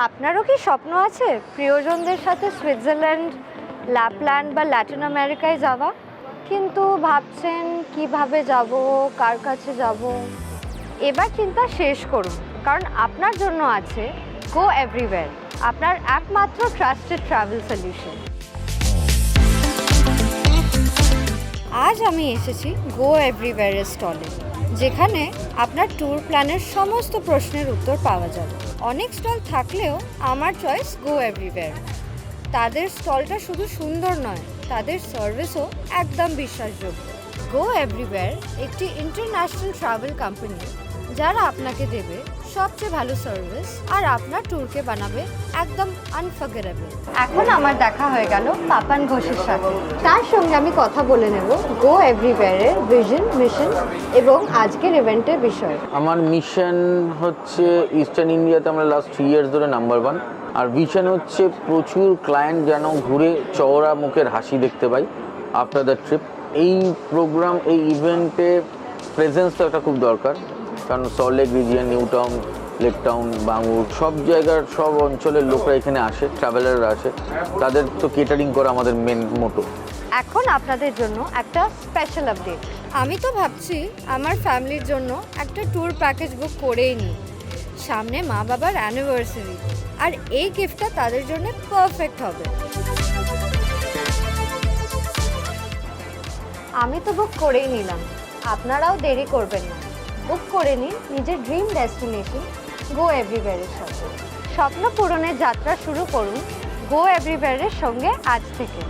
আপনারও কি স্বপ্ন আছে প্রিয়জনদের সাথে সুইজারল্যান্ড, ল্যাপল্যান্ড বা ল্যাটিন আমেরিকায় যাওয়া, কিন্তু ভাবছেন কিভাবে যাব, কার কাছে যাব? এবার চিন্তা শেষ করুন, কারণ আপনার জন্য আছে গো এভরিওয়্যার, আপনার একমাত্র ট্রাস্টেড ট্রাভেল সলিউশন। আজ আমি এসেছি গো এভরিওয়্যারের স্টলে, যেখানে আপনার ট্যুর প্ল্যানের সমস্ত প্রশ্নের উত্তর পাওয়া যাবে। অনেক স্টল থাকলেও আমার চয়েস গো এভরিওয়্যার। তাদের স্টলটা শুধু সুন্দর নয়, তাদের সার্ভিসও একদম বিশ্বাসযোগ্য। গো এভরিওয়্যার একটি ইন্টারন্যাশনাল ট্রাভেল কোম্পানি, যারা আপনাকে দেবে সবচেয়ে ভালো সার্ভিস আর আপনার ট্যুরকে বানাবে একদম আনফরগেটেবল। এখন আমার দেখা হয়ে গেল পাপান ঘোষের সাথে, তার সঙ্গে আমি কথা বলে নেব গো এভরিওয়্যারের ভিশন, মিশন এবং আজকের ইভেন্টের বিষয়ে। আমার মিশন হচ্ছে ইস্টার্ন ইন্ডিয়াতে আমরা লাস্ট 3 ইয়ার্স ধরে নাম্বার 1, আর ভিশন হচ্ছে প্রচুর ক্লায়েন্ট যেন ঘুরে চওড়া মুখের হাসি দেখতে পাই আফটার দ্য ট্রিপ। এই প্রোগ্রাম, এই ইভেন্টে প্রেজেন্স তো একটা খুব দরকার, কারণ Salt Lake region, new town, lake town, Bangur সব জায়গার সব অঞ্চলের লোকরা এখানে আসে, ট্রাভেলাররা আসে, তাদের তো কেটারিং করা আমাদের মেন মোটো। এখন আপনাদের জন্য একটা স্পেশাল আপডেট। আমি তো ভাবছি আমার ফ্যামিলির জন্য একটা ট্যুর প্যাকেজ বুক করেই নিই। সামনে মা বাবার অ্যানিভার্সারি, আর এই গিফটটা তাদের জন্য পারফেক্ট হবে। আমি তো বুক করেই নিলাম, আপনারাও দেরি করবেন না, বুক করে নিন নিজের ড্রিম ডেস্টিনেশন গো এভরিওয়্যারের সাথে। স্বপ্ন পূরণের যাত্রা শুরু করুন গো এভরিওয়্যারের সঙ্গে আজ থেকে।